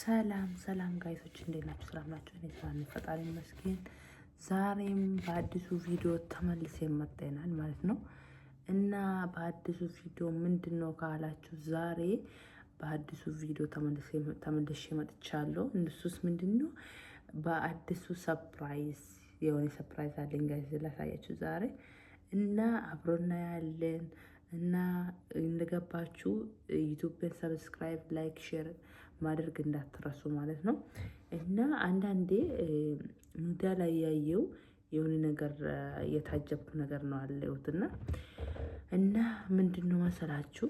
ሰላም ጋይሶች እንዴት ናችሁ? ሰላም ናችሁ? እኔ ሰላም ነኝ፣ ፈጣሪ ይመስገን። ዛሬም በአዲሱ ቪዲዮ ተመልሰን መጥተናል ማለት ነው። እና በአዲሱ ቪዲዮ ምንድነው ካላችሁ ዛሬ በአዲሱ ቪዲዮ ተመልሼ መጥቻለሁ። እሱስ ምንድነው? በአዲሱ ሰርፕራይዝ የሆነ ሰርፕራይዝ አለኝ ጋይስ ላሳያችሁ ዛሬ እና አብሮና ያለን እና እንደገባችሁ ዩቲዩብን ሰብስክራይብ፣ ላይክ፣ ሼር ማድረግ እንዳትረሱ ማለት ነው። እና አንዳንዴ ሚዲያ ላይ ያየው የሆነ ነገር የታጀብኩ ነገር ነው አለሁት እና ምንድነው መሰላችሁ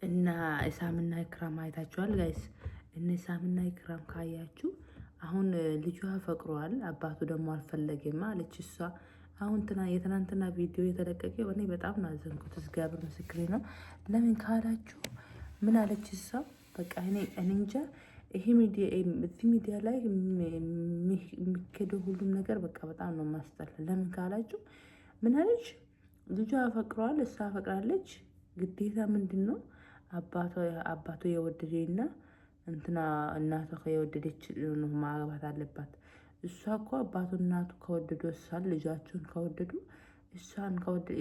እና ኢሳምና ኢክራም አይታችኋል ጋይስ። እነ ኢሳምና ኢክራም ካያችሁ አሁን ልጇ ፈቅሯል፣ አባቱ ደግሞ አልፈለገም አለች እሷ። አሁን የትናንትና ቪዲዮ የተለቀቀ እኔ በጣም ነው አዘንኩት። እግዚአብሔር ምስክሬ ነው። ለምን ካላችሁ ምን አለች እሷ? በቃ እኔ እንጃ ይሄ ሚዲያ ላይ የሚከደው ሁሉም ነገር በቃ በጣም ነው ማስጠላ። ለምን ካላችሁ ምን አለች? ልጇ ፈቅሯል፣ እሷ ፈቅራለች። ግዴታ ምንድነው አባቱ የወደደና እናቷ የወደደች ነው ማግባት አለባት። እሷ እኮ አባቱ እናቱ ከወደዱ እሷን ልጃቸውን ከወደዱ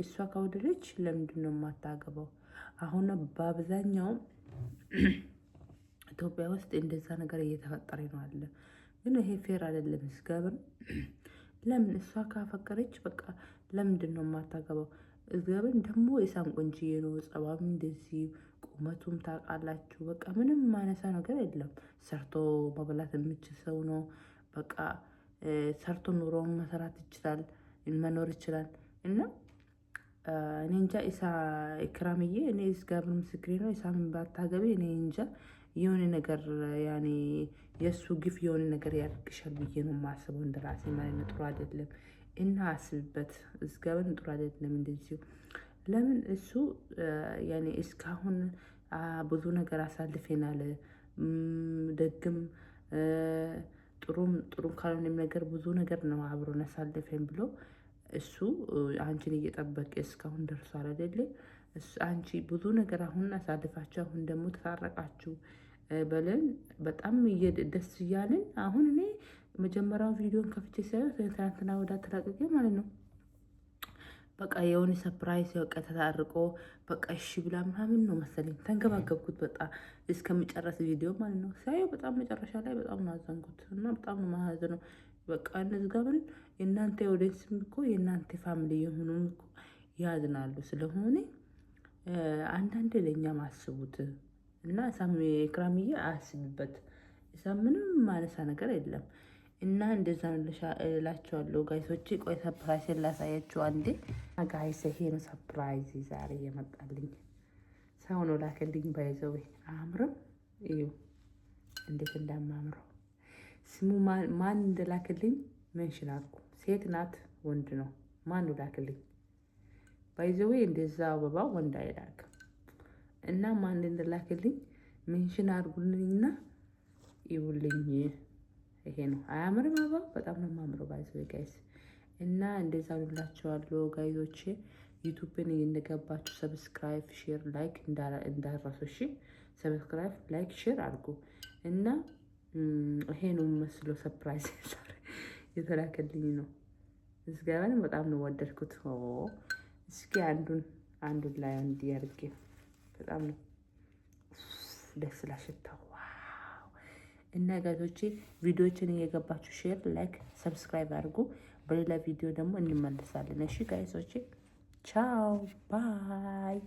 እሷ ከወደደች ለምንድን ነው የማታገባው? አሁን በአብዛኛው ኢትዮጵያ ውስጥ እንደዛ ነገር እየተፈጠረ ነው አለ። ግን ይሄ ፌር አይደለም። እስጋብን ለምን እሷ ካፈቀረች በቃ ለምንድን ነው የማታገባው? እግዚአብሔርን ደግሞ ኢሳም ቆንጅዬ ነው፣ ጸባም እንደዚህ ቁመቱም ታውቃላችሁ። በቃ ምንም ማነሳ ነገር የለም። ሰርቶ መብላት የምችል ሰው ነው። በቃ ሰርቶ ኑሮውን መሰራት ይችላል፣ መኖር ይችላል። እና እኔ እንጃ ኢክራምዬ፣ እኔ እግዚአብሔር ምስክሬ ነው። ኢሳምን ባታገቢ እኔ እንጃ የሆነ ነገር ያኔ የእሱ ግፍ የሆነ ነገር ያደርግሻል ብዬ ነው የማስበው። እንደራሴ ማለት ጥሩ አይደለም እና አስብበት። እግዚአብሔር ጥሩ አይደለም እንደዚሁ። ለምን እሱ ያኔ እስካሁን ብዙ ነገር አሳልፌናል። ደግም ጥሩ ካልሆነም ነገር ብዙ ነገር ነው አብሮን አሳልፈን ብሎ እሱ አንቺን እየጠበቀ እስካሁን ደርሷል አይደለ? አንቺ ብዙ ነገር አሁን አሳልፋችሁ አሁን ደግሞ ተታረቃችሁ በለን በጣም ደስ እያለን። አሁን እኔ መጀመሪያው ቪዲዮን ከፍቼ ሳይሆን ትናንትና ወዳ ተላቀቀ ማለት ነው። በቃ የሆነ ሰርፕራይዝ በቃ ተታርቆ በቃ እሺ ብላ ምናምን ነው መሰለኝ ተንገባገብኩት በጣም እስከሚጨረስ ቪዲዮ ማለት ነው። ሳየው በጣም መጨረሻ ላይ በጣም ነው አዘንኩት እና በጣም ነው ማዘነው። በቃ እነዚህ ጋር የእናንተ ኦዲየንስም እኮ የእናንተ ፋሚሊ የሆኑም እኮ ያዝናሉ። ስለሆነ አንዳንዴ ለእኛም አስቡት እና ኢክራምዬ አስብበት። ኢሳም ምንም ማነሳ ነገር የለም እና እንደዛ እላቸዋለሁ ጋይሶቼ። ቆይ ሰርፕራይዝ ላሳያችሁ አንዴ ጋይስ። ይሄ ነው ሰርፕራይዝ ዛሬ የመጣልኝ። ሰው ነው ላከልኝ። ባይዘው አያምርም? እዩ እንዴት እንደማምረው። ስሙ ማን እንደላከልኝ ሜንሽን አድርጉ። ሴት ናት ወንድ ነው? ማን ነው ላከልኝ? ባይዘው እንደዛ አበባ ወንድ አይላክም። እና ማን እንደላከልኝ ሜንሽን አድርጉልኝና ይውልኝ። ይሄ ነው። አያምርም? አበባ በጣም ነው የማምረው ባይዘው ጋይስ። እና እንደዛ ሁላችኋለሁ ጋይዞቼ። ዩቲዩብን እንደገባችሁ ሰብስክራይብ፣ ሼር፣ ላይክ እንዳረሱ። እሺ ሰብስክራይብ፣ ላይክ፣ ሼር አድርጉ። እና ይሄ ነው መስሎ ሰርፕራይዝ የተላከልኝ ነው። እስጋብን በጣም ነው ወደድኩት። እስኪ አንዱን ላይ እንዲያርግ በጣም ነው ደስ ላሽታው። እና ጋይሶቼ ቪዲዮችን እየገባችሁ ሼር፣ ላይክ፣ ሰብስክራይብ አድርጉ። በሌላ ቪዲዮ ደግሞ እንመለሳለን። እሺ ጋይሶቼ ቻው ባይ።